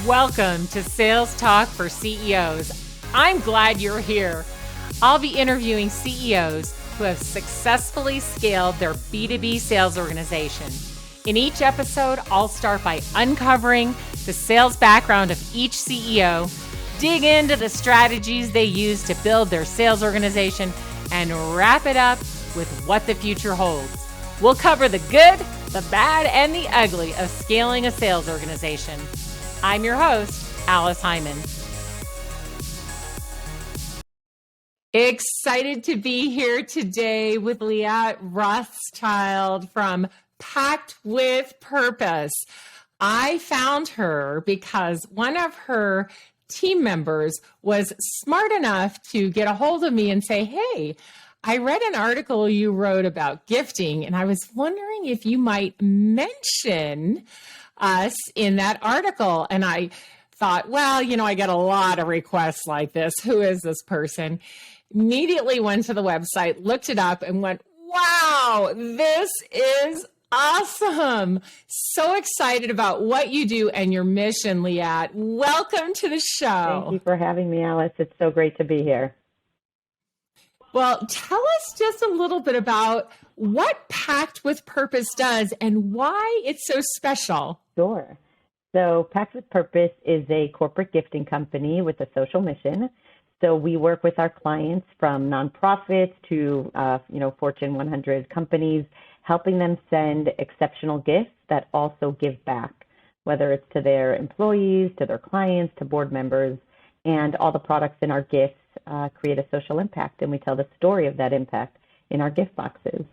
Welcome to Sales Talk for CEOs. I'm glad you're here. I'll be interviewing CEOs who have successfully scaled their B2B sales organization. In each episode, I'll start by uncovering the sales background of each CEO, dig into the strategies they use to build their sales organization, and wrap it up with what the future holds. We'll cover the good, the bad, and the ugly of scaling a sales organization. I'm your host, Alice Hyman. Excited to be here today with Leeatt Rothschild from Pact with Purpose. I found her because one of her team members was smart enough to get a hold of me and say, hey, I read an article you wrote about gifting, and I was wondering if you might mention us in that article. And I thought, well, I get a lot of requests like this. Who is this person? Immediately went to the website, looked it up, and went, wow, this is awesome. So excited about what you do and your mission, Leeatt. Welcome to the show. Thank you for having me, Alice. It's so great to be here. Well, tell us just a little bit about what Pact with Purpose does and why it's so special. Sure. So Pact with Purpose is a corporate gifting company with a social mission. So we work with our clients from nonprofits to, Fortune 100 companies, helping them send exceptional gifts that also give back, whether it's to their employees, to their clients, to board members, and all the products in our gifts create a social impact, and we tell the story of that impact in our gift boxes.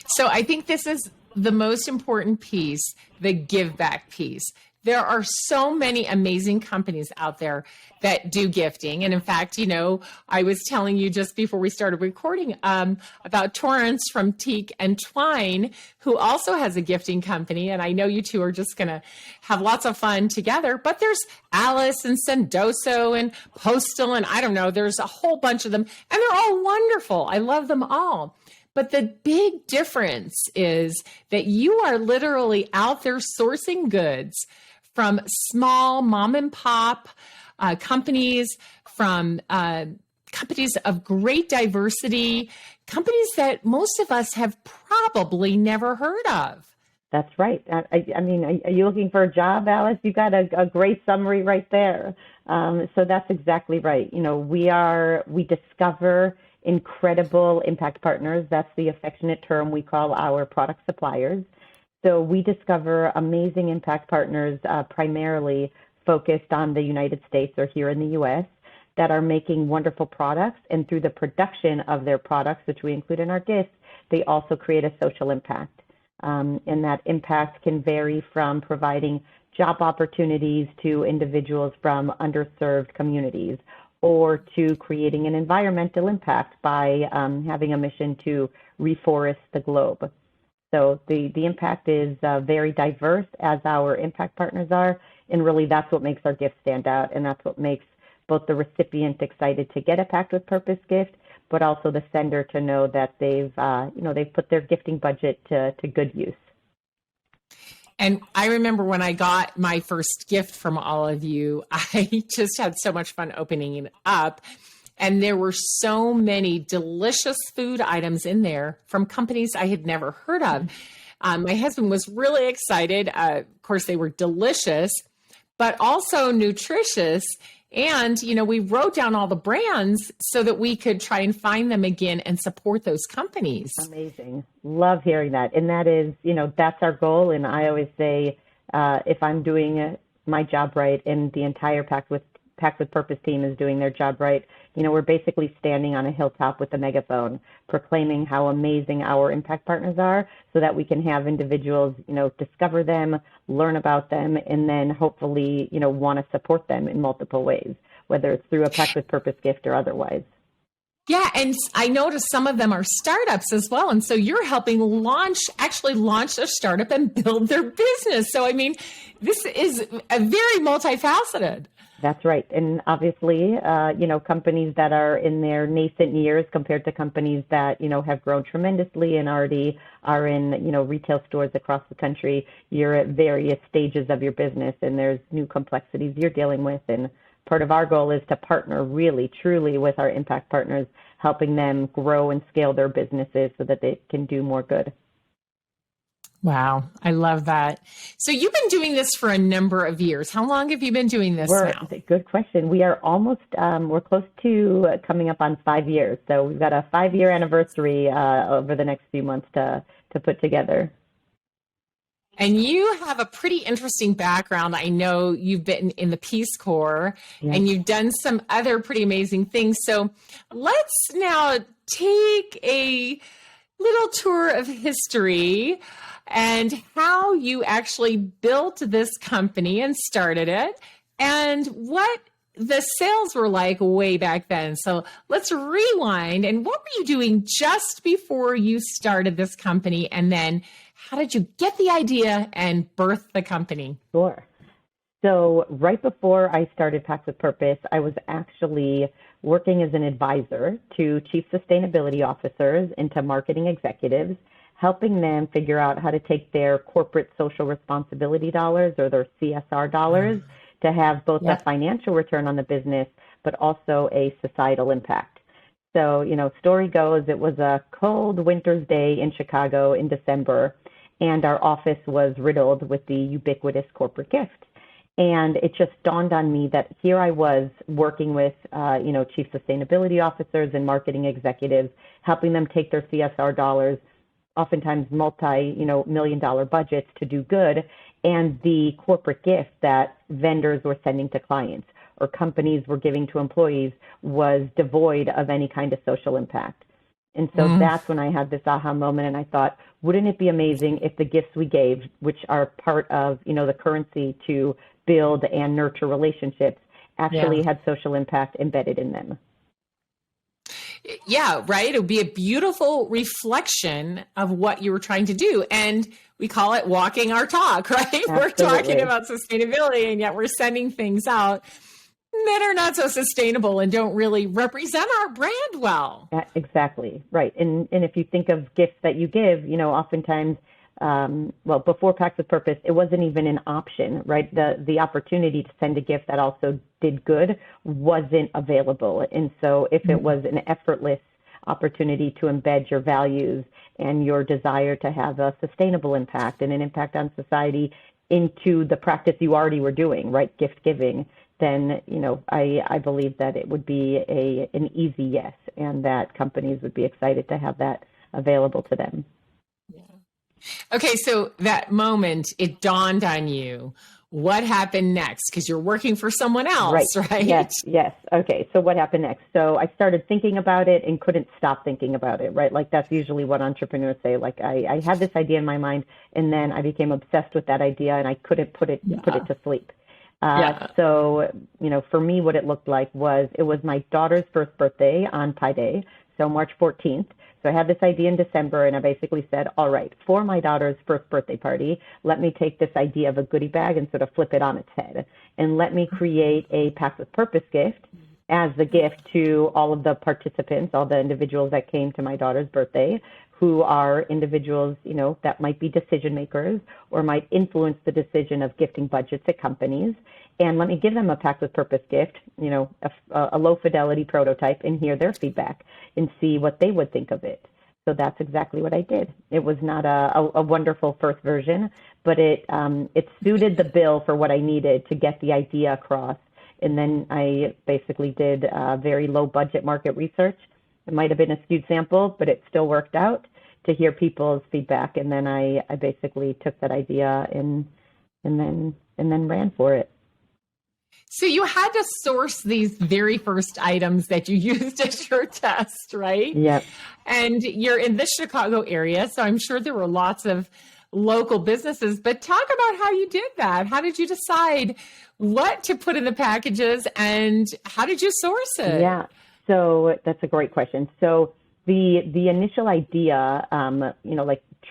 So I think this is the most important piece, the give back piece. There are so many amazing companies out there that do gifting. And in fact, I was telling you just before we started recording about Torrance from Teak and Twine, who also has a gifting company. And I know you two are just going to have lots of fun together. But there's Alice and Sendoso and Postal, and I don't know, there's a whole bunch of them. And they're all wonderful. I love them all. But the big difference is that you are literally out there sourcing goods from small mom and pop companies, from companies of great diversity, companies that most of us have probably never heard of. That's right. I mean, are you looking for a job, Alice? You got a great summary right there. So that's exactly right. We discover incredible impact partners. That's the affectionate term we call our product suppliers. So we discover amazing impact partners, primarily focused on the United States or here in the U.S., that are making wonderful products. And through the production of their products, which we include in our gifts, they also create a social impact. And that impact can vary from providing job opportunities to individuals from underserved communities, or to creating an environmental impact by having a mission to reforest the globe. So the impact is very diverse, as our impact partners are, and really that's what makes our gift stand out, and that's what makes both the recipient excited to get a Pact with Purpose gift, but also the sender to know that they've put their gifting budget to good use. And I remember when I got my first gift from all of you, I just had so much fun opening it up. And there were so many delicious food items in there from companies I had never heard of. My husband was really excited. Of course, they were delicious, but also nutritious. And, we wrote down all the brands so that we could try and find them again and support those companies. Amazing. Love hearing that. And that is, that's our goal. And I always say, if I'm doing my job right and the entire Pact with Purpose team is doing their job right, we're basically standing on a hilltop with a megaphone, proclaiming how amazing our impact partners are, so that we can have individuals, discover them, learn about them, and then hopefully, want to support them in multiple ways, whether it's through a Pact with Purpose gift or otherwise. Yeah, and I noticed some of them are startups as well. And so you're helping launch their startup and build their business. So, I mean, this is a very multifaceted. That's right. And obviously, companies that are in their nascent years compared to companies that, have grown tremendously and already are in, retail stores across the country, you're at various stages of your business and there's new complexities you're dealing with. And part of our goal is to partner really, truly with our impact partners, helping them grow and scale their businesses so that they can do more good. Wow, I love that. So you've been doing this for a number of years. How long have you been doing this now? Good question. We are almost, we're close to coming up on 5 years. So we've got a 5-year anniversary over the next few months to put together. And you have a pretty interesting background. I know you've been in the Peace Corps and you've done some other pretty amazing things. So let's now take a little tour of history and how you actually built this company and started it and what the sales were like way back then. So let's rewind. And what were you doing just before you started this company? And then how did you get the idea and birth the company? Sure. So right before I started Pact with Purpose, I was actually working as an advisor to chief sustainability officers and to marketing executives, helping them figure out how to take their corporate social responsibility dollars or their CSR dollars to have both a financial return on the business, but also a societal impact. So, story goes, it was a cold winter's day in Chicago in December, and our office was riddled with the ubiquitous corporate gift. And it just dawned on me that here I was working with, chief sustainability officers and marketing executives, helping them take their CSR dollars, oftentimes multi-million-dollar budgets to do good, and the corporate gift that vendors were sending to clients or companies were giving to employees was devoid of any kind of social impact. And so that's when I had this aha moment, and I thought, wouldn't it be amazing if the gifts we gave, which are part of, the currency to build and nurture relationships, actually had social impact embedded in them? Yeah, right. It would be a beautiful reflection of what you were trying to do. And we call it walking our talk, right? Absolutely. We're talking about sustainability, and yet we're sending things out that are not so sustainable and don't really represent our brand well. Exactly. Right. And if you think of gifts that you give, oftentimes, before Pact with Purpose, it wasn't even an option, right? The opportunity to send a gift that also did good wasn't available. And so if it was an effortless opportunity to embed your values and your desire to have a sustainable impact and an impact on society into the practice you already were doing, right? Gift giving, then, I believe that it would be an easy yes, and that companies would be excited to have that available to them. Okay, so that moment, it dawned on you. What happened next? Because you're working for someone else, right? Yes. Okay, so what happened next? So I started thinking about it and couldn't stop thinking about it, right? Like that's usually what entrepreneurs say. Like I had this idea in my mind, and then I became obsessed with that idea, and I couldn't put it to sleep. So, for me, what it looked like was it was my daughter's first birthday on Pi Day, so March 14th. So I had this idea in December, and I basically said, all right, for my daughter's first birthday party, let me take this idea of a goodie bag and sort of flip it on its head. And let me create a Pact with Purpose gift as the gift to all of the participants, all the individuals that came to my daughter's birthday, who are individuals, that might be decision makers or might influence the decision of gifting budgets at companies. And let me give them a Pact with Purpose gift, a low fidelity prototype, and hear their feedback and see what they would think of it. So that's exactly what I did. It was not a wonderful first version, but it suited the bill for what I needed to get the idea across. And then I basically did very low budget market research. It might have been a skewed sample, but it still worked out to hear people's feedback. And then I basically took that idea and then ran for it. So you had to source these very first items that you used as your test, right? Yep. And you're in the Chicago area, so I'm sure there were lots of local businesses, but talk about how you did that. How did you decide what to put in the packages and how did you source it? Yeah, so that's a great question. So the initial idea,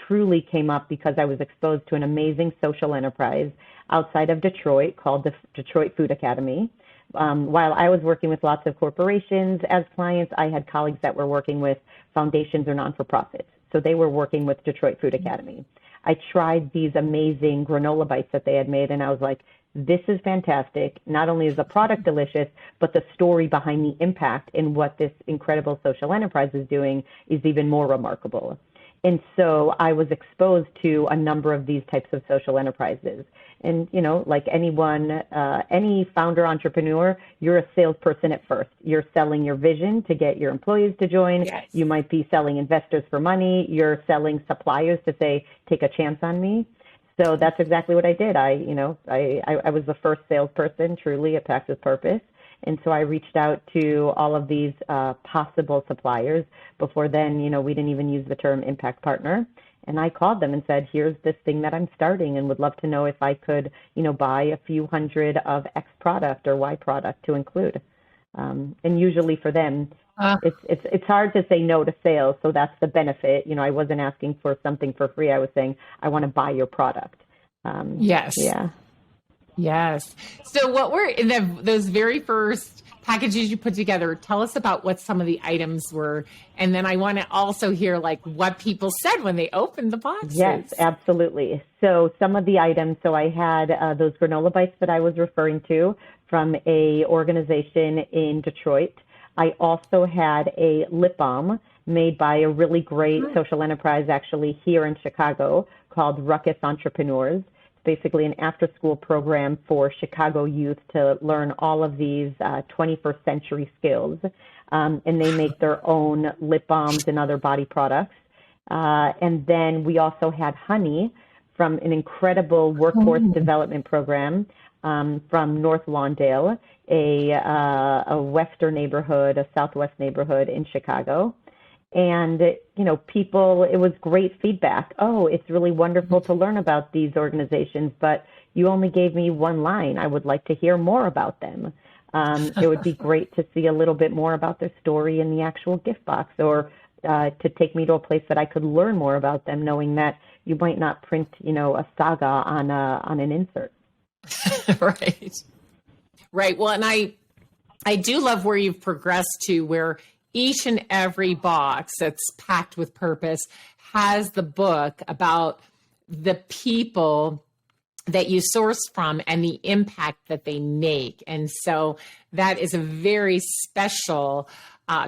truly came up because I was exposed to an amazing social enterprise outside of Detroit called the Detroit Food Academy. while I was working with lots of corporations as clients, I had colleagues that were working with foundations or non-for-profits. So they were working with Detroit Food Academy. I tried these amazing granola bites that they had made, and I was like, this is fantastic. Not only is the product delicious, but the story behind the impact and what this incredible social enterprise is doing is even more remarkable. And so I was exposed to a number of these types of social enterprises. And, you know, like anyone, any founder entrepreneur, you're a salesperson at first. You're selling your vision to get your employees to join. Yes. You might be selling investors for money. You're selling suppliers to say, take a chance on me. So that's exactly what I did. I was the first salesperson truly at Pact with Purpose. And so I reached out to all of these possible suppliers. Before then, you know, we didn't even use the term impact partner. And I called them and said, here's this thing that I'm starting and would love to know if I could, you know, buy a few hundred of X product or Y product to include. And usually for them, it's hard to say no to sales. So that's the benefit. You know, I wasn't asking for something for free. I was saying, I want to buy your product. Yes. Yeah. Yes. So what were in those very first packages you put together? Tell us about what some of the items were. And then I want to also hear like what people said when they opened the boxes. Yes, absolutely. So some of the items, so I had those granola bites that I was referring to from a organization in Detroit. I also had a lip balm made by a really great social enterprise actually here in Chicago called Ruckus Entrepreneurs. Basically an after-school program for Chicago youth to learn all of these 21st century skills. And they make their own lip balms and other body products. And then we also had honey from an incredible workforce development program from North Lawndale, a western neighborhood, a southwest neighborhood in Chicago. And, you know, people, it was great feedback. Oh, it's really wonderful to learn about these organizations, but you only gave me one line. I would like to hear more about them. It would be great to see a little bit more about their story in the actual gift box, or to take me to a place that I could learn more about them, knowing that you might not print, you know, a saga on an insert. Right. Right. Well, and I do love where you've progressed to, where each and every box that's packed with purpose has the book about the people that you source from and the impact that they make. And so that is a very special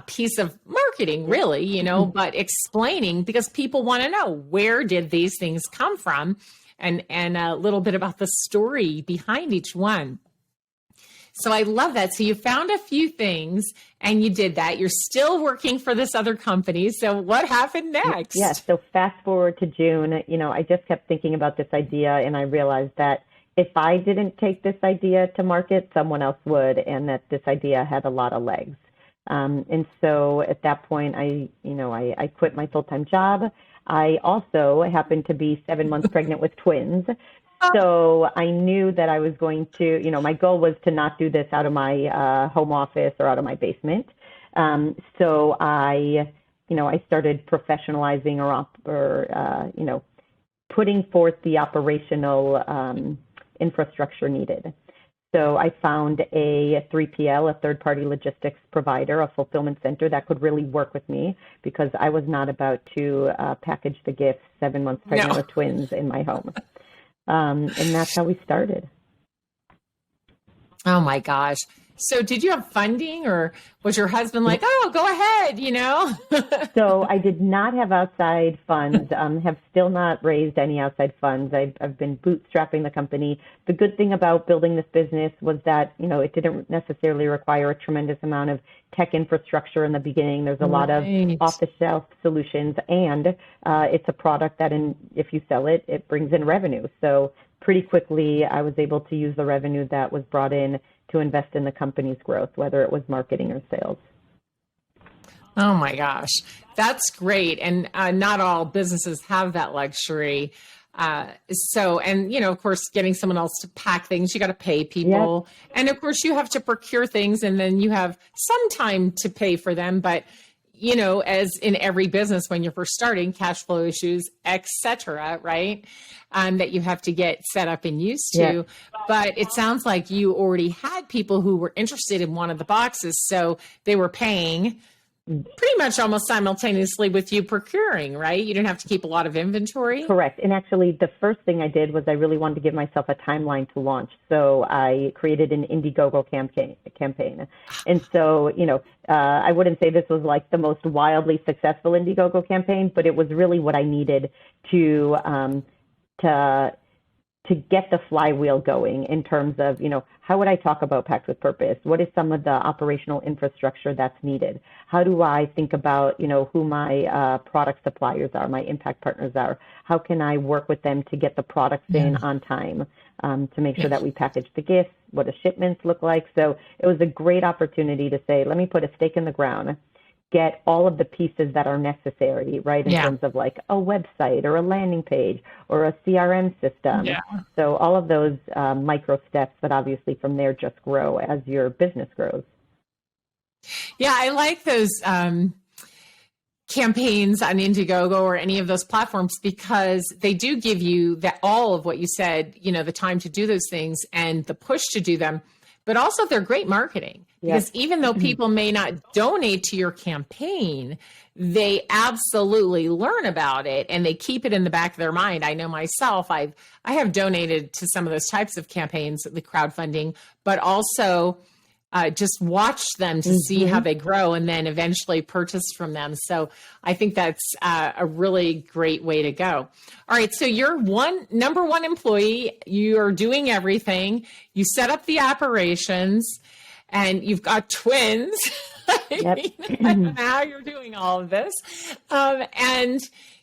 piece of marketing, really, you know, but explaining, because people want to know, where did these things come from, and a little bit about the story behind each one. So I love that. So you found a few things and you did that. You're still working for this other company. So what happened next? Yes. So fast forward to June, you know, I just kept thinking about this idea, and I realized that if I didn't take this idea to market, someone else would, and that this idea had a lot of legs. And so at that point, I quit my full-time job. I also happened to be 7 months pregnant with twins. So I knew that I was going to, you know, my goal was to not do this out of my home office or out of my basement. So I started professionalizing or putting forth the operational infrastructure needed. So I found a 3PL, a third-party logistics provider, a fulfillment center that could really work with me, because I was not about to package the gifts 7 months pregnant with twins in my home. And that's how we started. Oh my gosh. So did you have funding, or was your husband like, oh, go ahead, you know? So I did not have outside funds, have still not raised any outside funds. I've been bootstrapping the company. The good thing about building this business was that, you know, it didn't necessarily require a tremendous amount of tech infrastructure in the beginning. There's a lot of off-the-shelf solutions, and it's a product that if you sell it, it brings in revenue. So pretty quickly, I was able to use the revenue that was brought in to invest in the company's growth, whether it was marketing or sales. Oh my gosh, that's great. And not all businesses have that luxury. And, you know, of course, getting someone else to pack things, you got to pay people. Yep. And of course, you have to procure things, and then you have some time to pay for them. But as in every business, when you're first starting, cash flow issues, etc., right? That you have to get set up and used to. Yeah. But it sounds like you already had people who were interested in one of the boxes, so they were paying pretty much almost simultaneously with you procuring, right? You didn't have to keep a lot of inventory. Correct. And actually, the first thing I did was I really wanted to give myself a timeline to launch. So I created an Indiegogo campaign. And so, I wouldn't say this was like the most wildly successful Indiegogo campaign, but it was really what I needed to to get the flywheel going in terms of, how would I talk about Pact with Purpose? What is some of the operational infrastructure that's needed? How do I think about, who my product suppliers are, my impact partners are? How can I work with them to get the products in on time, to make sure that we package the gifts? What do shipments look like? So it was a great opportunity to say, let me put a stake in the ground, get all of the pieces that are necessary, right, in terms of like a website or a landing page or a CRM system. Yeah. So all of those micro steps, but obviously from there just grow as your business grows. Yeah, I like those campaigns on Indiegogo or any of those platforms because they do give you that all of what you said, the time to do those things and the push to do them. But also they're great marketing because even though people may not donate to your campaign, they absolutely learn about it and they keep it in the back of their mind. I know myself, I have donated to some of those types of campaigns, the crowdfunding, but also just watch them to see how they grow and then eventually purchase from them. So I think that's a really great way to go. All right. So you're number one employee. You're doing everything. You set up the operations and you've got twins. Yep. Now you're doing all of this. And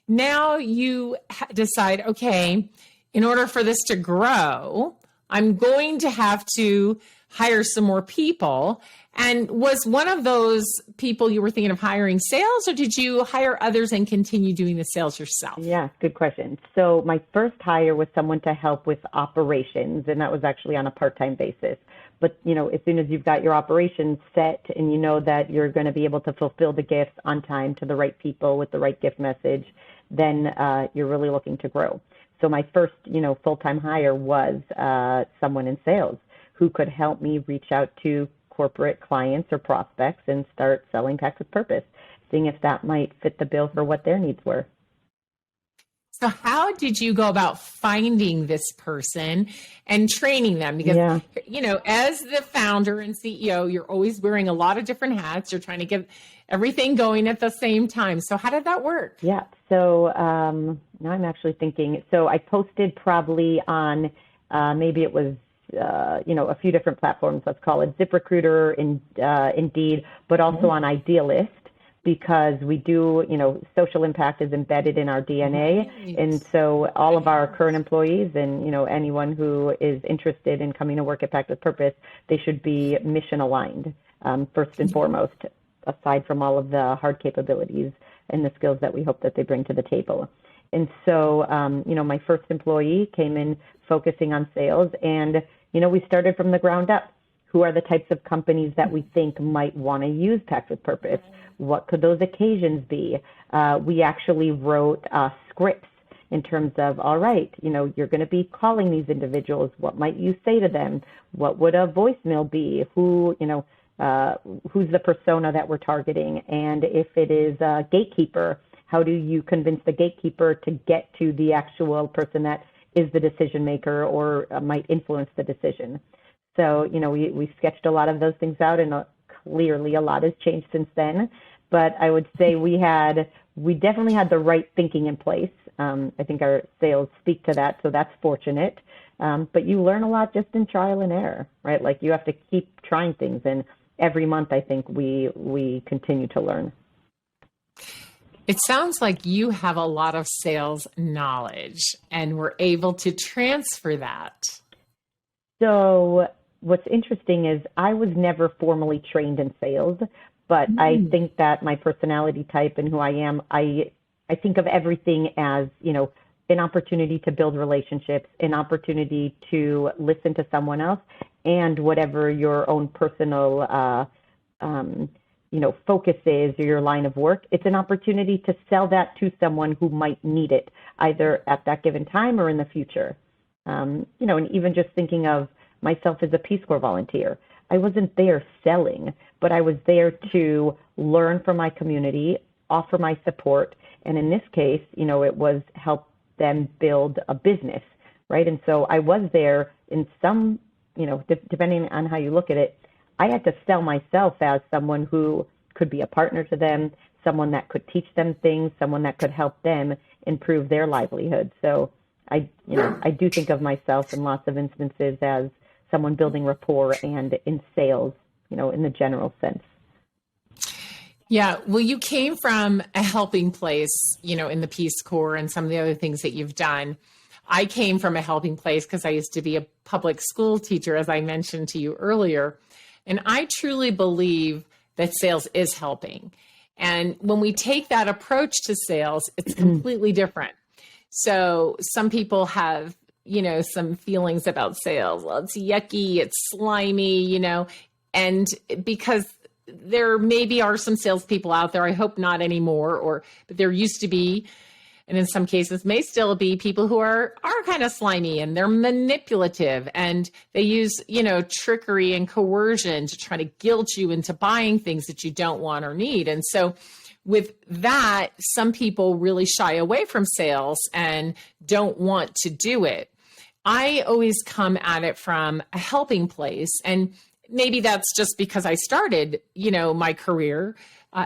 now you decide, okay, in order for this to grow, I'm going to have to hire some more people. And was one of those people you were thinking of hiring sales, or did you hire others and continue doing the sales yourself? Yeah, good question. So my first hire was someone to help with operations, and that was actually on a part-time basis. But, as soon as you've got your operations set and you know that you're going to be able to fulfill the gifts on time to the right people with the right gift message, then you're really looking to grow. So my first, full-time hire was someone in sales who could help me reach out to corporate clients or prospects and start selling Pact with Purpose, seeing if that might fit the bill for what their needs were. So how did you go about finding this person and training them? Because, as the founder and CEO, you're always wearing a lot of different hats. You're trying to get everything going at the same time. So how did that work? Yeah. So now I'm actually thinking. So I posted probably on maybe it was a few different platforms, let's call it ZipRecruiter, Indeed, but also on Idealist, because we do, social impact is embedded in our DNA. Nice. And so all of our current employees and, anyone who is interested in coming to work at Pact with Purpose, they should be mission aligned, first and foremost, aside from all of the hard capabilities and the skills that we hope that they bring to the table. And so, my first employee came in focusing on sales, and, we started from the ground up. Who are the types of companies that we think might want to use Pact with Purpose? What could those occasions be? We actually wrote scripts in terms of, all right, you're going to be calling these individuals. What might you say to them? What would a voicemail be? Who's the persona that we're targeting? And if it is a gatekeeper, how do you convince the gatekeeper to get to the actual person that is the decision maker or might influence the decision? So, we sketched a lot of those things out, and clearly a lot has changed since then. But I would say we definitely had the right thinking in place. I think our sales speak to that, so that's fortunate. But you learn a lot just in trial and error, right? Like you have to keep trying things, and every month I think we continue to learn. It sounds like you have a lot of sales knowledge and were able to transfer that. So what's interesting is I was never formally trained in sales, but I think that my personality type and who I am, I think of everything as, an opportunity to build relationships, an opportunity to listen to someone else, and whatever your own personal focus is or your line of work, it's an opportunity to sell that to someone who might need it, either at that given time or in the future. And even just thinking of myself as a Peace Corps volunteer, I wasn't there selling, but I was there to learn from my community, offer my support. And in this case, it was help them build a business, right? And so I was there in some, depending on how you look at it, I had to sell myself as someone who could be a partner to them, someone that could teach them things, someone that could help them improve their livelihood. So I do think of myself in lots of instances as someone building rapport and in sales, in the general sense. Yeah. Well, you came from a helping place, in the Peace Corps and some of the other things that you've done. I came from a helping place because I used to be a public school teacher, as I mentioned to you earlier. And I truly believe that sales is helping. And when we take that approach to sales, it's completely different. So some people have, some feelings about sales. Well, it's yucky, it's slimy, and because there maybe are some salespeople out there, I hope not anymore, but there used to be, and in some cases may still be, people who are kind of slimy and they're manipulative and they use, trickery and coercion to try to guilt you into buying things that you don't want or need. And so with that, some people really shy away from sales and don't want to do it. I always come at it from a helping place. And maybe that's just because I started, my career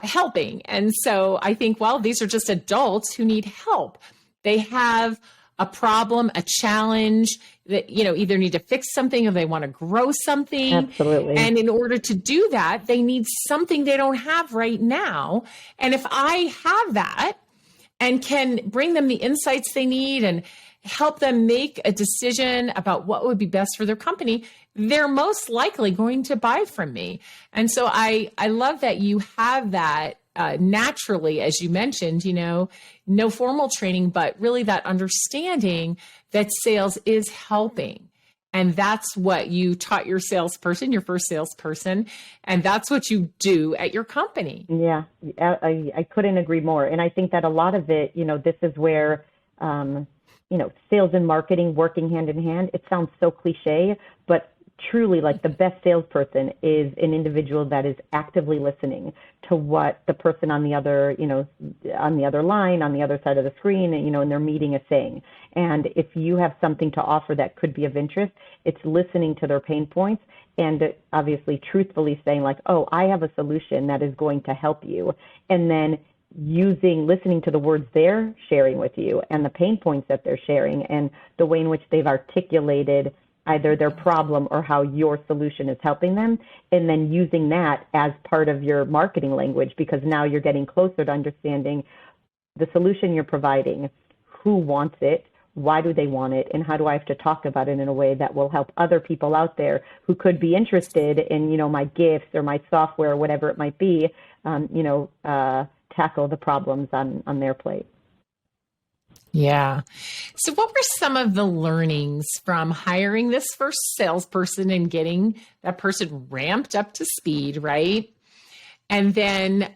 helping. And so I think, well, these are just adults who need help. They have a problem, a challenge that, either need to fix something or they want to grow something. Absolutely. And in order to do that, they need something they don't have right now. And if I have that and can bring them the insights they need and help them make a decision about what would be best for their company, they're most likely going to buy from me. And so I love that you have that naturally, as you mentioned, no formal training, but really that understanding that sales is helping. And that's what you taught your salesperson, your first salesperson, and that's what you do at your company. Yeah, I couldn't agree more. And I think that a lot of it, this is where, sales and marketing working hand in hand. It sounds so cliche, but truly, like, the best salesperson is an individual that is actively listening to what the person on the other, on the other line, on the other side of the screen, in their meeting is saying. And if you have something to offer that could be of interest, it's listening to their pain points and obviously truthfully saying, like, oh, I have a solution that is going to help you. And then listening to the words they're sharing with you and the pain points that they're sharing and the way in which they've articulated either their problem or how your solution is helping them, and then using that as part of your marketing language, because now you're getting closer to understanding the solution you're providing, who wants it, why do they want it, and how do I have to talk about it in a way that will help other people out there who could be interested in, my gifts or my software or whatever it might be, tackle the problems on their plate. Yeah. So what were some of the learnings from hiring this first salesperson and getting that person ramped up to speed, right? And then,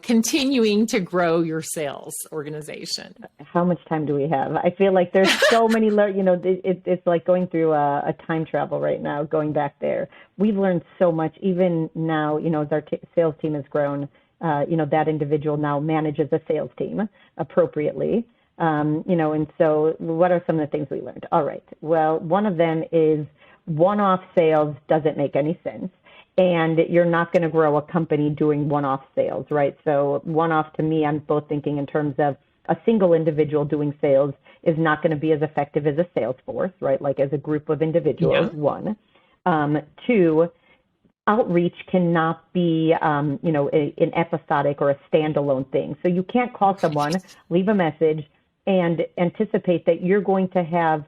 continuing to grow your sales organization? How much time do we have? I feel like there's so many, it's like going through a time travel right now, going back there. We've learned so much, even now, as our sales team has grown. That individual now manages a sales team appropriately. And so what are some of the things we learned? All right. Well, one of them is one-off sales doesn't make any sense. And you're not going to grow a company doing one-off sales, right? So one-off, to me, I'm both thinking in terms of a single individual doing sales is not going to be as effective as a sales force, right? Like as a group of individuals, yeah. One. Two, outreach cannot be, an episodic or a standalone thing. So you can't call someone, leave a message, and anticipate that you're going to have,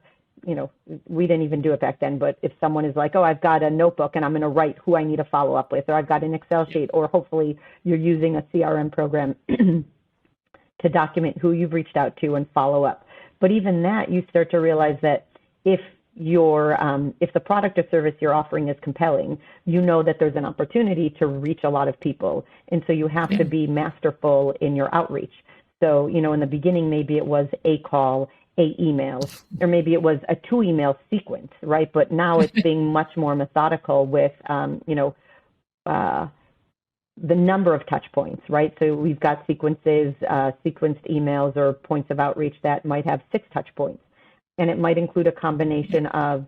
we didn't even do it back then, but if someone is like, oh, I've got a notebook and I'm going to write who I need to follow up with, or I've got an Excel sheet, or hopefully you're using a CRM program to document who you've reached out to and follow up. But even that, you start to realize that if if the product or service you're offering is compelling, you know that there's an opportunity to reach a lot of people. And so you have to be masterful in your outreach. So, in the beginning, maybe it was a call, a email, or maybe it was a 2-email sequence, right? But now it's being much more methodical with, the number of touch points, right? So we've got sequences, sequenced emails or points of outreach that might have 6 touch points. And it might include a combination of,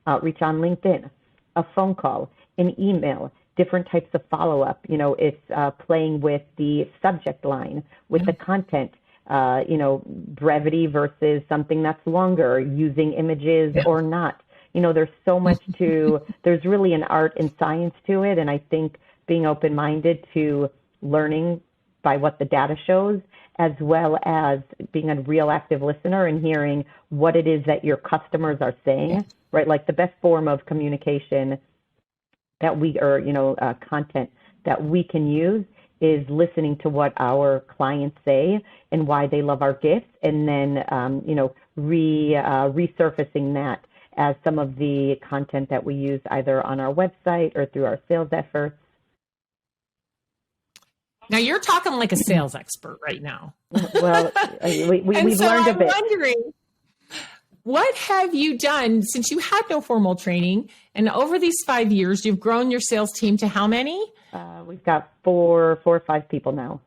outreach on LinkedIn, a phone call, an email, different types of follow-up. It's playing with the subject line, with the content, brevity versus something that's longer, using images or not. There's so much there's really an art and science to it. And I think being open-minded to learning by what the data shows, as well as being a real active listener and hearing what it is that your customers are saying, right? Like the best form of communication that content that we can use is listening to what our clients say and why they love our gifts, and then, resurfacing that as some of the content that we use either on our website or through our sales efforts. Now you're talking like a sales expert right now. Well, we've learned a bit. I'm wondering, what have you done since you had no formal training, and over these 5 years, you've grown your sales team to how many? We've got four or 5 people now.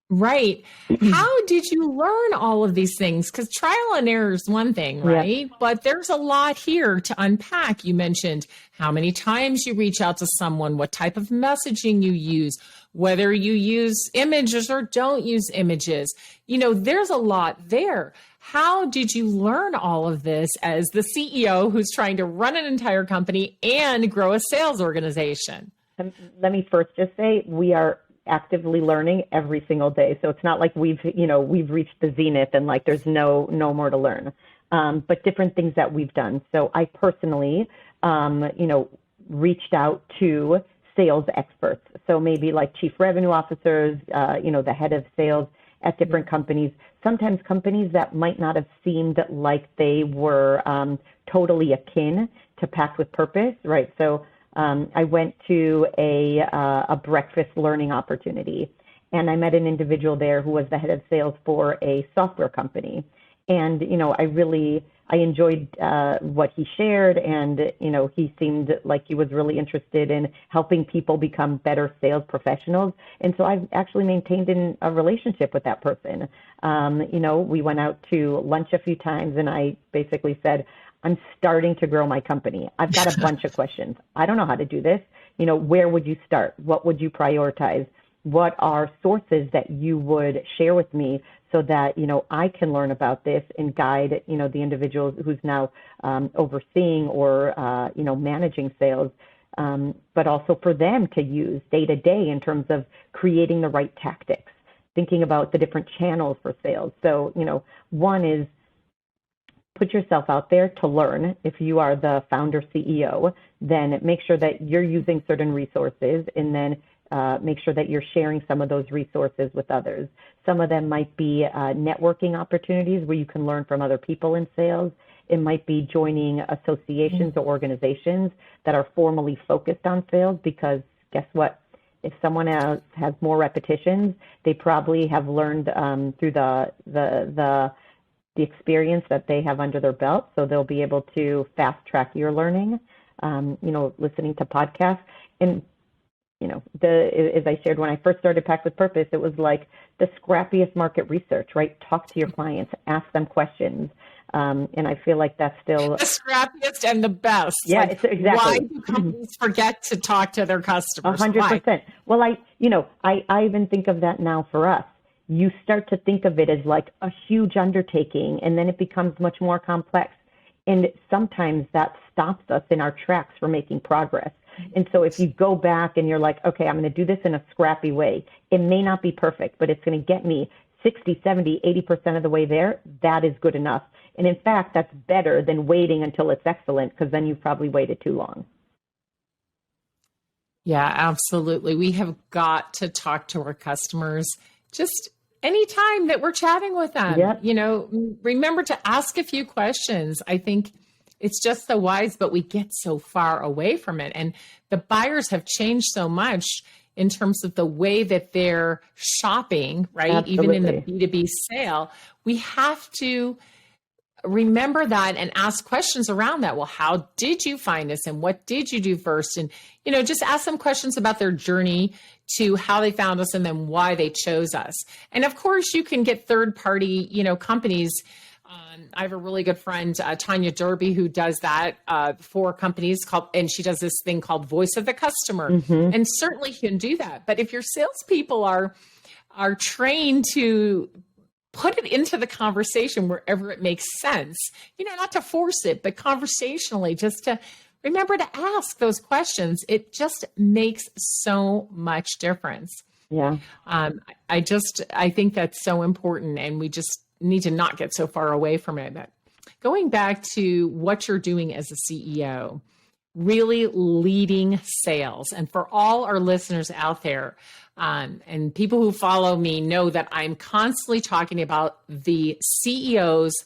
Right. How did you learn all of these things? Because trial and error is one thing, right? Yeah. But there's a lot here to unpack. You mentioned how many times you reach out to someone, what type of messaging you use, whether you use images or don't use images. There's a lot there. How did you learn all of this as the CEO who's trying to run an entire company and grow a sales organization? Let me first just say we are actively learning every single day. So it's not like we've reached the zenith and like there's no more to learn. But different things that we've done. So I personally, reached out to sales experts. So maybe like chief revenue officers, the head of sales at different companies, sometimes companies that might not have seemed like they were totally akin to Pact with Purpose, right? So I went to a breakfast learning opportunity, and I met an individual there who was the head of sales for a software company. And, I enjoyed what he shared, and, he seemed like he was really interested in helping people become better sales professionals. And so I've actually maintained a relationship with that person. We went out to lunch a few times, and I basically said, I'm starting to grow my company. I've got a bunch of questions. I don't know how to do this. Where would you start? What would you prioritize? What are sources that you would share with me so that, I can learn about this and guide, the individual who's now overseeing or, managing sales, but also for them to use day to day in terms of creating the right tactics, thinking about the different channels for sales. So, one is, put yourself out there to learn. If you are the founder CEO, then make sure that you're using certain resources, and then make sure that you're sharing some of those resources with others. Some of them might be networking opportunities where you can learn from other people in sales. It might be joining associations or organizations that are formally focused on sales, because guess what? If someone else has more repetitions, they probably have learned through the experience that they have under their belt. So they'll be able to fast track your learning, listening to podcasts. And, as I shared, when I first started Pact with Purpose, it was like the scrappiest market research, right? Talk to your clients, ask them questions. And I feel like that's still the scrappiest and the best. Yeah, like, it's exactly. Why do companies forget to talk to their customers? 100%. Well, I even think of that now for us. You start to think of it as like a huge undertaking, and then it becomes much more complex. And sometimes that stops us in our tracks from making progress. And so if you go back and you're like, okay, I'm going to do this in a scrappy way, it may not be perfect, but it's going to get me 60, 70, 80% of the way there. That is good enough. And in fact, that's better than waiting until it's excellent, because then you've probably waited too long. Yeah, absolutely. We have got to talk to our customers just anytime that we're chatting with them. Yep. Remember to ask a few questions. I think it's just so wise, but we get so far away from it. And the buyers have changed so much in terms of the way that they're shopping, right? Absolutely. Even in the B2B sale, we have to remember that and ask questions around that. Well, how did you find us and what did you do first? And, just ask them questions about their journey to how they found us and then why they chose us. And of course, you can get third party, companies. I have a really good friend, Tanya Derby, who does that for companies and she does this thing called Voice of the Customer. Mm-hmm. And certainly you can do that. But if your salespeople are trained to put it into the conversation wherever it makes sense, not to force it, but conversationally, just to remember to ask those questions. It just makes so much difference. Yeah. I think that's so important, and we just need to not get so far away from it. But going back to what you're doing as a CEO, really leading sales. And for all our listeners out there, and people who follow me know that I'm constantly talking about the CEO's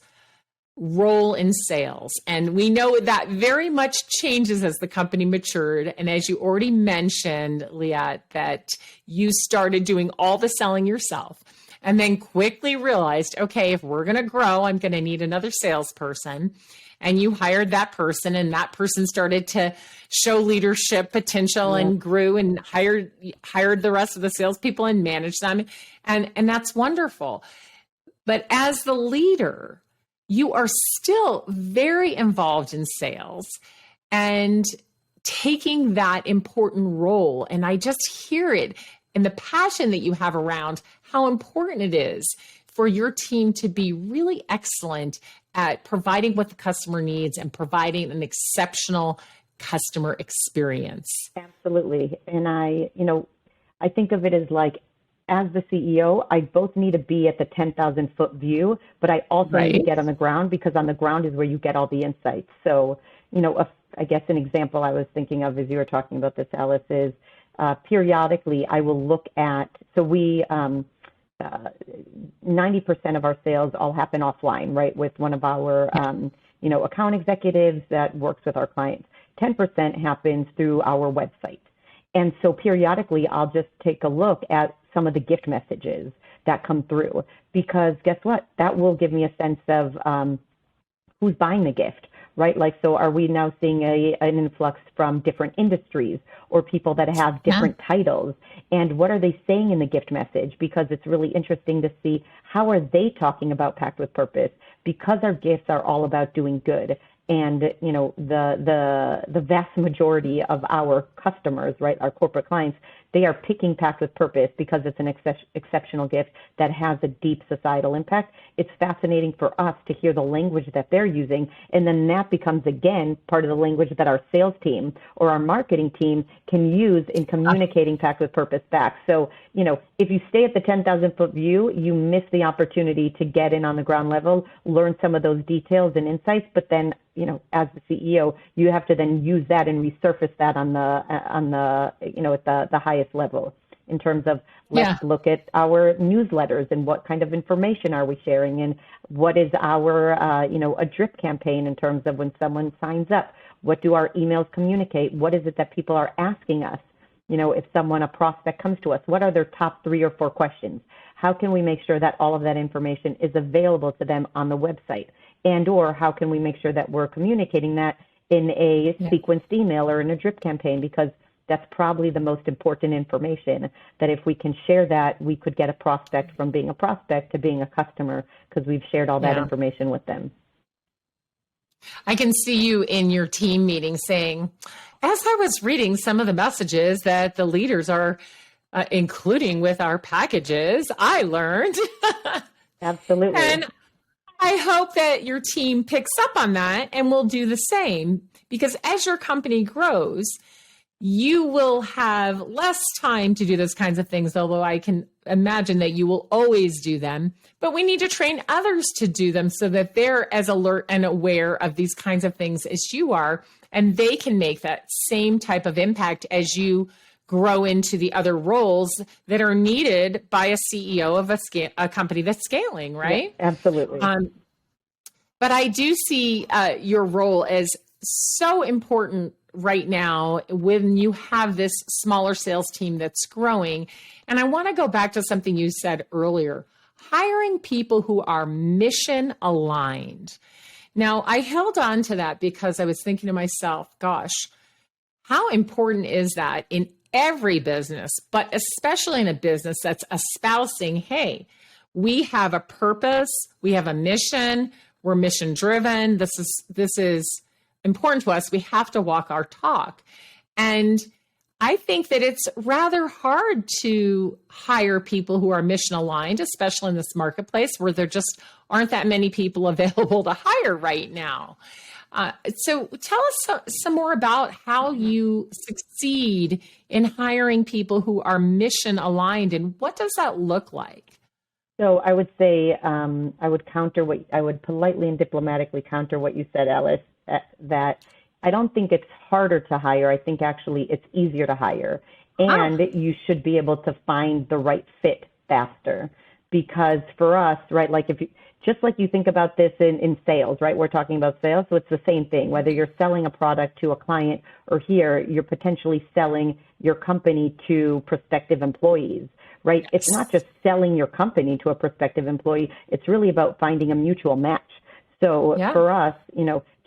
role in sales. And we know that very much changes as the company matured. And as you already mentioned, Leeatt, that you started doing all the selling yourself and then quickly realized, okay, if we're going to grow, I'm going to need another salesperson. And you hired that person, and that person started to show leadership potential and grew and hired the rest of the salespeople and managed them. And that's wonderful. But as the leader, you are still very involved in sales and taking that important role. And I just hear it and the passion that you have around how important it is for your team to be really excellent at providing what the customer needs and providing an exceptional customer experience. Absolutely. And I think of it as like, as the CEO, I both need to be at the 10,000 foot view, but I also need to get on the ground, because on the ground is where you get all the insights. So, I guess an example I was thinking of as you were talking about this, Alice, is periodically I will look at, so we, 90% of our sales all happen offline, right, with one of our, account executives that works with our clients. 10% happens through our website. And so periodically I'll just take a look at some of the gift messages that come through, because guess what? That will give me a sense of who's buying the gift, right? Like, so are we now seeing an influx from different industries or people that have different titles? And what are they saying in the gift message? Because it's really interesting to see how are they talking about Pact with Purpose, because our gifts are all about doing good. And, the vast majority of our customers, right, our corporate clients, they are picking Pact with Purpose because it's an exceptional gift that has a deep societal impact. It's fascinating for us to hear the language that they're using. And then that becomes, again, part of the language that our sales team or our marketing team can use in communicating Pact with Purpose back. So, if you stay at the 10,000 foot view, you miss the opportunity to get in on the ground level, learn some of those details and insights, but then, as the CEO, you have to then use that and resurface that on the at the highest level in terms of let's look at our newsletters and what kind of information are we sharing, and what is our a drip campaign in terms of when someone signs up, what do our emails communicate, what is it that people are asking us, if a prospect comes to us, what are their top 3 or 4 questions? How can we make sure that all of that information is available to them on the website? And or how can we make sure that we're communicating that in a sequenced email or in a drip campaign? Because that's probably the most important information, that if we can share that, we could get a prospect from being a prospect to being a customer, because we've shared all that information with them. I can see you in your team meeting saying, as I was reading some of the messages that the leaders are including with our packages, I learned. Absolutely. And I hope that your team picks up on that and will do the same, because as your company grows, you will have less time to do those kinds of things, although I can imagine that you will always do them. But we need to train others to do them so that they're as alert and aware of these kinds of things as you are, and they can make that same type of impact as you grow into the other roles that are needed by a CEO of a company that's scaling, right? Yeah, absolutely. But I do see your role as so important right now when you have this smaller sales team that's growing. And I want to go back to something you said earlier, hiring people who are mission aligned. Now, I held on to that because I was thinking to myself, gosh, how important is that in every business, but especially in a business that's espousing, hey, we have a purpose, we have a mission, we're mission driven. This is important to us. We have to walk our talk. And I think that it's rather hard to hire people who are mission aligned, especially in this marketplace where there just aren't that many people available to hire right now. So tell us some more about how you succeed in hiring people who are mission aligned, and what does that look like? So I would say I would politely and diplomatically counter what you said, Alice, that I don't think it's harder to hire. I think actually it's easier to hire. And you should be able to find the right fit faster. Because for us, right, like just like you think about this in sales, right? We're talking about sales, so it's the same thing. Whether you're selling a product to a client or here, you're potentially selling your company to prospective employees, right? Yes. It's not just selling your company to a prospective employee. It's really about finding a mutual match. So for us,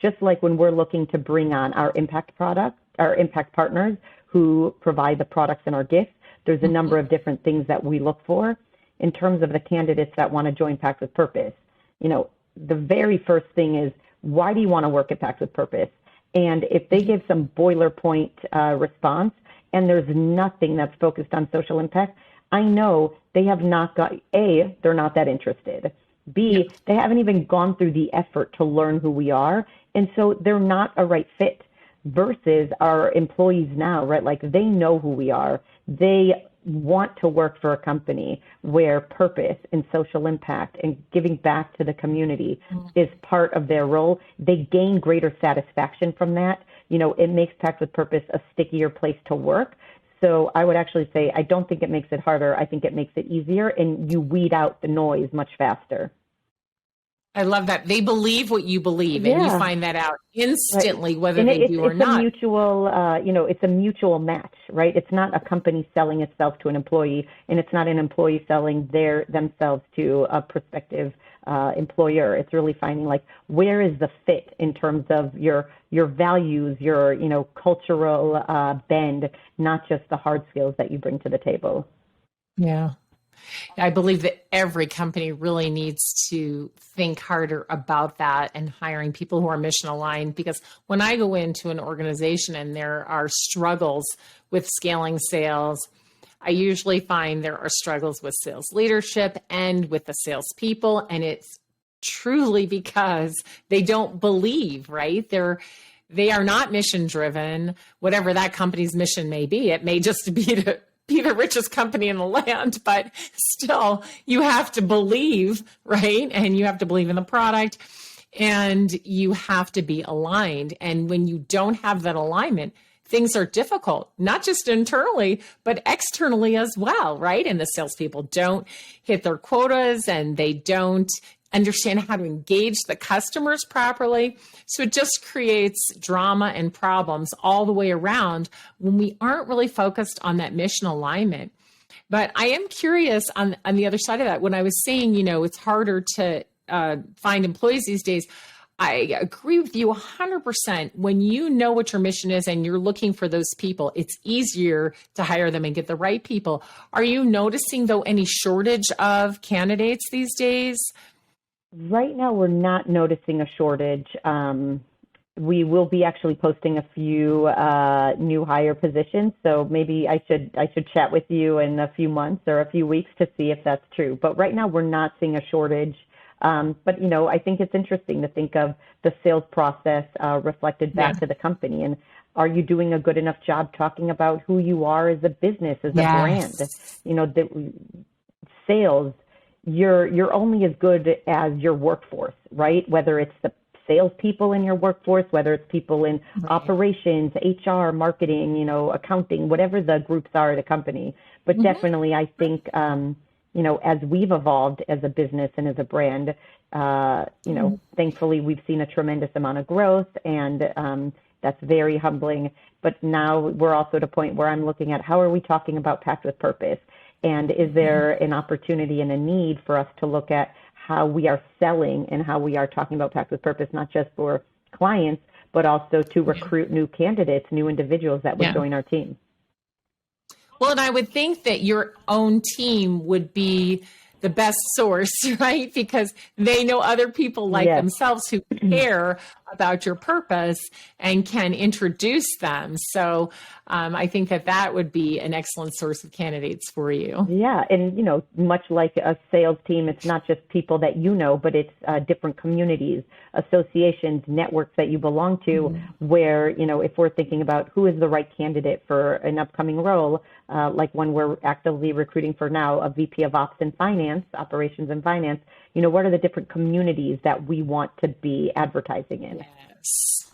just like when we're looking to bring on our impact partners who provide the products and our gifts, there's a number of different things that we look for in terms of the candidates that want to join Pact with Purpose. The very first thing is, why do you want to work at Pact with Purpose? And if they give some boilerplate response and there's nothing that's focused on social impact, I know they have not got, A, they're not that interested. B, they haven't even gone through the effort to learn who we are. And so they're not a right fit versus our employees now, right? Like they know who we are. They want to work for a company where purpose and social impact and giving back to the community is part of their role. They gain greater satisfaction from that. It makes Pact with Purpose a stickier place to work. So I would actually say, I don't think it makes it harder. I think it makes it easier, and you weed out the noise much faster. I love that. They believe what you believe, and you find that out instantly, whether they do or not. It's a mutual match, right? It's not a company selling itself to an employee, and it's not an employee selling themselves to a prospective employer. It's really finding where is the fit in terms of your values, your cultural bend, not just the hard skills that you bring to the table. Yeah. I believe that every company really needs to think harder about that and hiring people who are mission aligned, because when I go into an organization and there are struggles with scaling sales, I usually find there are struggles with sales leadership and with the salespeople. And it's truly because they don't believe, right? They are not mission driven, whatever that company's mission may be. It may just be to be the richest company in the land, but still you have to believe, right? And you have to believe in the product, and you have to be aligned. And when you don't have that alignment, things are difficult, not just internally, but externally as well, right? And the salespeople don't hit their quotas, and they don't understand how to engage the customers properly. So it just creates drama and problems all the way around when we aren't really focused on that mission alignment. But I am curious on the other side of that. When I was saying, it's harder to find employees these days, I agree with you 100%. When you know what your mission is and you're looking for those people, it's easier to hire them and get the right people. Are you noticing, though, any shortage of candidates these days? Right now, we're not noticing a shortage. We will be actually posting a few new hire positions. So maybe I should chat with you in a few months or a few weeks to see if that's true. But right now, we're not seeing a shortage. But I think it's interesting to think of the sales process reflected back to the company. And are you doing a good enough job talking about who you are as a business, as a brand? The sales. You're only as good as your workforce, right? Whether it's the salespeople in your workforce, whether it's people in operations, HR, marketing, accounting, whatever the groups are at a company. But definitely, I think as we've evolved as a business and as a brand, thankfully we've seen a tremendous amount of growth, and that's very humbling. But now we're also at a point where I'm looking at how are we talking about Pact with Purpose? And is there an opportunity and a need for us to look at how we are selling and how we are talking about Pact with Purpose, not just for clients, but also to recruit new candidates, new individuals that would join our team? Well, and I would think that your own team would be the best source, right? Because they know other people like themselves who care about your purpose and can introduce them. So I think that would be an excellent source of candidates for you. Yeah. And, much like a sales team, it's not just people that but it's different communities, associations, networks that you belong to, where, if we're thinking about who is the right candidate for an upcoming role, like one we're actively recruiting for now, a VP of Ops and Finance, Operations and Finance, what are the different communities that we want to be advertising in? Yes,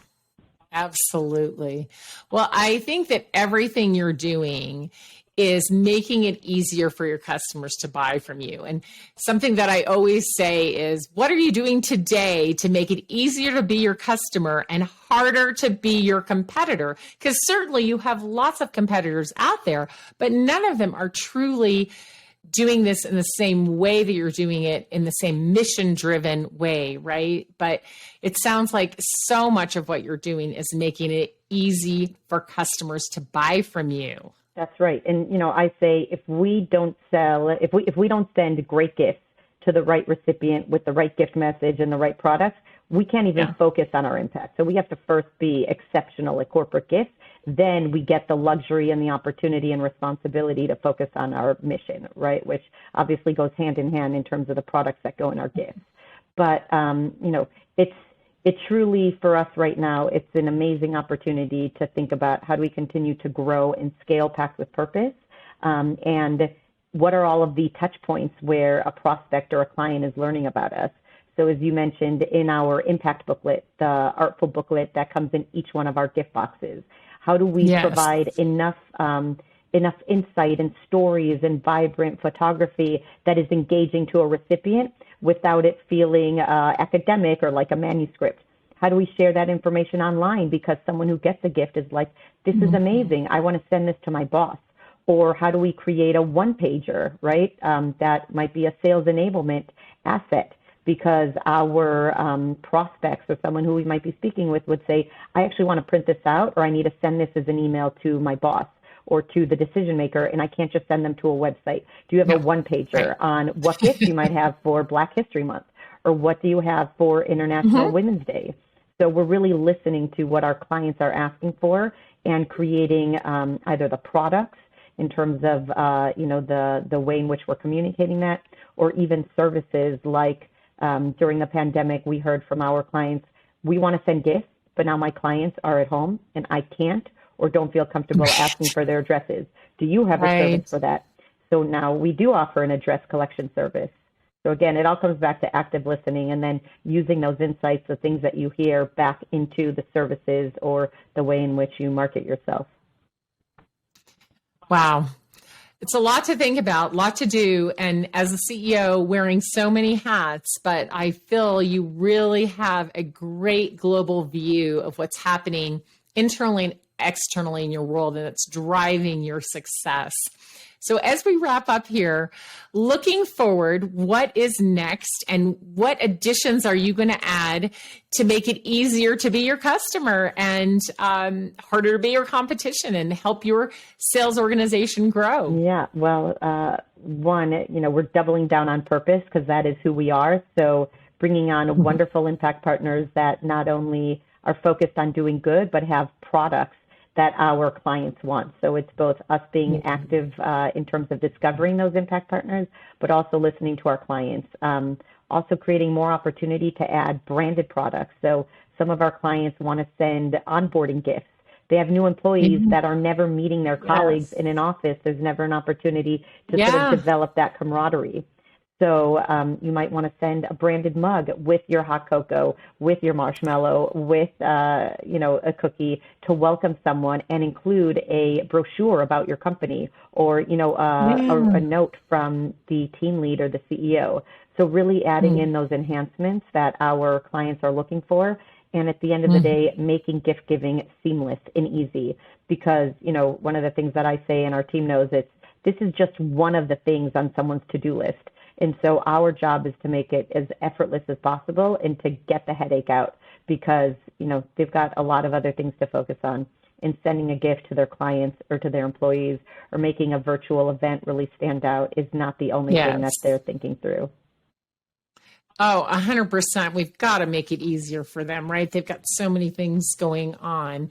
absolutely. Well, I think that everything you're doing is making it easier for your customers to buy from you. And something that I always say is, what are you doing today to make it easier to be your customer and harder to be your competitor? Because certainly you have lots of competitors out there, but none of them are truly doing this in the same way that you're doing it, in the same mission-driven way, right? But it sounds like so much of what you're doing is making it easy for customers to buy from you. That's right. And, I say if we don't send great gifts to the right recipient with the right gift message and the right products, we can't even focus on our impact. So we have to first be exceptional at corporate gifts. Then we get the luxury and the opportunity and responsibility to focus on our mission, right? Which obviously goes hand in hand in terms of the products that go in our gifts. But, it's truly, for us right now, it's an amazing opportunity to think about how do we continue to grow and scale Pact with Purpose, and what are all of the touch points where a prospect or a client is learning about us. So as you mentioned, in our impact booklet, the artful booklet that comes in each one of our gift boxes, how do we provide enough insight and stories and vibrant photography that is engaging to a recipient without it feeling academic or like a manuscript? How do we share that information online? Because someone who gets a gift is like, this is amazing. I want to send this to my boss. Or how do we create a one-pager, right? That might be a sales enablement asset, because our prospects or someone who we might be speaking with would say, I actually want to print this out, or I need to send this as an email to my boss or to the decision maker, and I can't just send them to a website. Do you have a one-pager on what gifts you might have for Black History Month? Or what do you have for International Women's Day? So we're really listening to what our clients are asking for and creating either the products in terms of, the way in which we're communicating that, or even services like during the pandemic, we heard from our clients, we want to send gifts, but now my clients are at home and I can't or don't feel comfortable asking for their addresses. Do you have a service for that? So now we do offer an address collection service. So again, it all comes back to active listening and then using those insights, the things that you hear, back into the services or the way in which you market yourself. Wow. It's a lot to think about, a lot to do. And as a CEO wearing so many hats, but I feel you really have a great global view of what's happening internally and externally in your world, and it's driving your success. So as we wrap up here, looking forward, what is next and what additions are you going to add to make it easier to be your customer and harder to be your competition and help your sales organization grow? Yeah, well, one, we're doubling down on purpose because that is who we are. So bringing on wonderful impact partners that not only are focused on doing good, but have products that our clients want. So it's both us being active in terms of discovering those impact partners, but also listening to our clients. Also creating more opportunity to add branded products. So some of our clients want to send onboarding gifts. They have new employees that are never meeting their colleagues in an office. There's never an opportunity to sort of develop that camaraderie. So you might want to send a branded mug with your hot cocoa, with your marshmallow, with a cookie to welcome someone, and include a brochure about your company, or a note from the team lead or the CEO. So really adding in those enhancements that our clients are looking for, and at the end of the day, making gift giving seamless and easy. Because one of the things that I say, and our team knows, this is just one of the things on someone's to-do list. And so our job is to make it as effortless as possible and to get the headache out, because, they've got a lot of other things to focus on. And sending a gift to their clients or to their employees, or making a virtual event really stand out, is not the only thing that they're thinking through. Oh, 100%. We've got to make it easier for them, right? They've got so many things going on.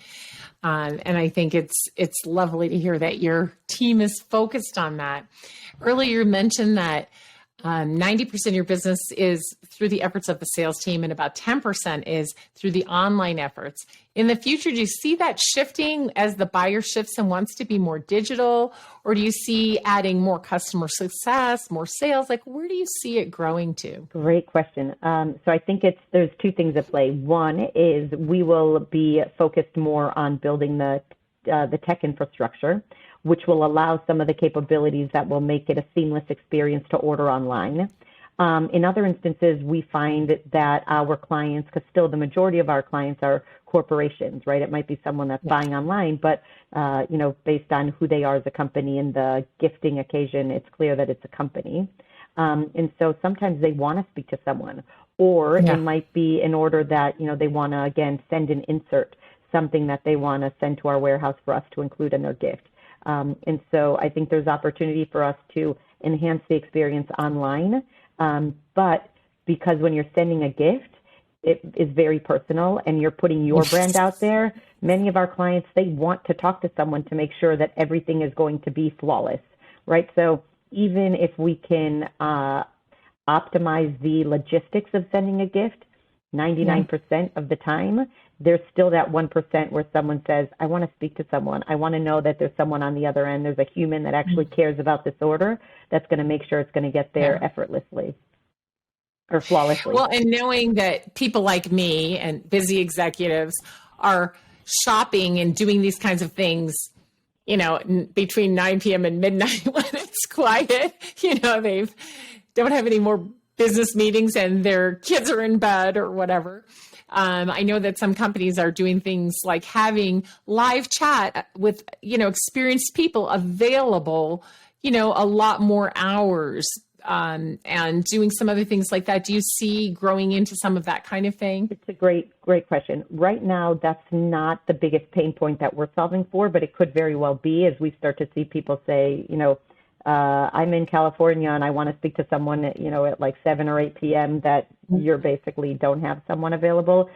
And I think it's lovely to hear that your team is focused on that. Earlier, you mentioned that 90% of your business is through the efforts of the sales team, and about 10% is through the online efforts. In the future, do you see that shifting as the buyer shifts and wants to be more digital, or do you see adding more customer success, more sales? Like, where do you see it growing to? Great question. So I think there's two things at play. One is we will be focused more on building the tech infrastructure, which will allow some of the capabilities that will make it a seamless experience to order online. In other instances, we find that our clients, because still the majority of our clients are corporations, right? It might be someone that's buying online, but based on who they are as a company and the gifting occasion, it's clear that it's a company. And so sometimes they want to speak to someone, or it might be in order that, they want to, again, send an insert, something that they want to send to our warehouse for us to include in their gift. And so I think there's opportunity for us to enhance the experience online. But because when you're sending a gift, it is very personal and you're putting your brand out there, many of our clients, they want to talk to someone to make sure that everything is going to be flawless, right? So even if we can optimize the logistics of sending a gift, 99% of the time, there's still that 1% where someone says, I want to speak to someone. I want to know that there's someone on the other end. There's a human that actually cares about this order that's going to make sure it's going to get there effortlessly or flawlessly. Well, and knowing that people like me and busy executives are shopping and doing these kinds of things, between 9 p.m. and midnight when it's quiet, they don't have any more business meetings and their kids are in bed or whatever. I know that some companies are doing things like having live chat with, experienced people available, a lot more hours, and doing some other things like that. Do you see growing into some of that kind of thing? It's a great question. Right now, that's not the biggest pain point that we're solving for, but it could very well be as we start to see people say, I'm in California and I want to speak to someone, at like 7 or 8 p.m. that you're basically don't have someone available.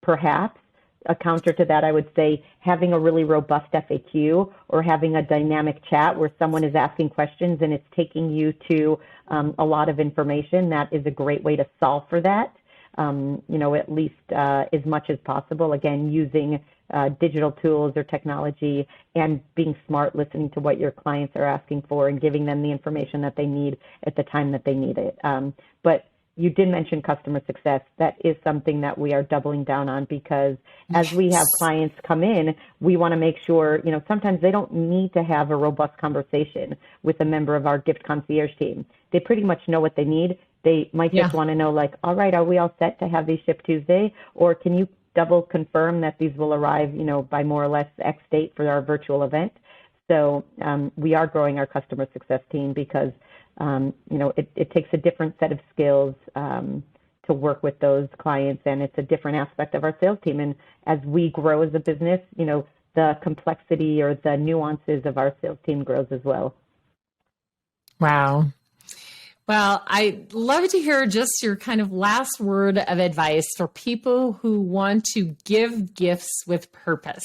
Perhaps a counter to that, I would say having a really robust FAQ or having a dynamic chat where someone is asking questions and it's taking you to a lot of information. That is a great way to solve for that, at least as much as possible. Again, using digital tools or technology and being smart, listening to what your clients are asking for and giving them the information that they need at the time that they need it. But you did mention customer success. That is something that we are doubling down on, because as we have clients come in, we want to make sure, sometimes they don't need to have a robust conversation with a member of our gift concierge team. They pretty much know what they need. They might just want to know, like, all right, are we all set to have these shipped Tuesday? Or can you double confirm that these will arrive, by more or less X date for our virtual event? So we are growing our customer success team because, it takes a different set of skills to work with those clients, and it's a different aspect of our sales team. And as we grow as a business, the complexity or the nuances of our sales team grows as well. Wow. Well, I'd love to hear just your kind of last word of advice for people who want to give gifts with purpose.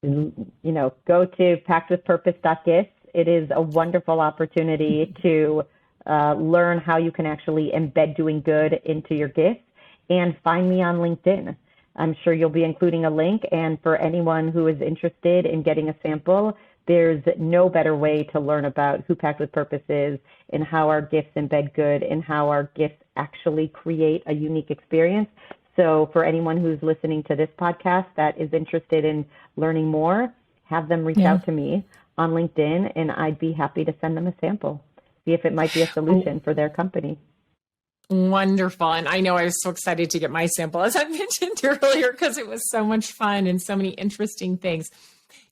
Go to pactwithpurpose.gifts. It is a wonderful opportunity to learn how you can actually embed doing good into your gifts, and find me on LinkedIn. I'm sure you'll be including a link, and for anyone who is interested in getting a sample, there's no better way to learn about who Pact with Purpose is and how our gifts embed good and how our gifts actually create a unique experience. So for anyone who's listening to this podcast that is interested in learning more, have them reach out to me on LinkedIn, and I'd be happy to send them a sample, see if it might be a solution for their company. Wonderful. And I know I was so excited to get my sample, as I mentioned earlier, because it was so much fun and so many interesting things.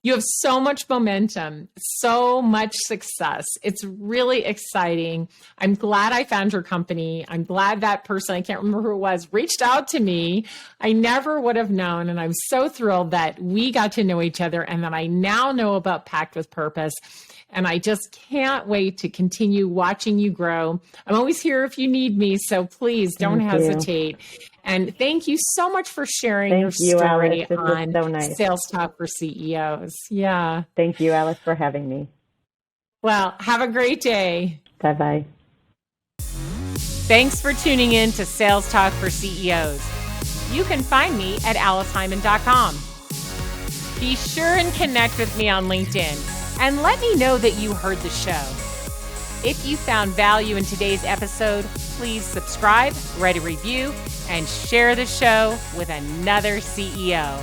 You have so much momentum, so much success. It's really exciting. I'm glad I found your company. I'm glad that person, I can't remember who it was, reached out to me. I never would have known. And I'm so thrilled that we got to know each other and that I now know about Pact with Purpose. And I just can't wait to continue watching you grow. I'm always here if you need me, so please don't hesitate. And thank you so much for sharing your story on Sales Talk for CEOs. Yeah. Thank you, Alice, for having me. Well, have a great day. Bye-bye. Thanks for tuning in to Sales Talk for CEOs. You can find me at alicehyman.com. Be sure and connect with me on LinkedIn and let me know that you heard the show. If you found value in today's episode, please subscribe, write a review, and share the show with another CEO.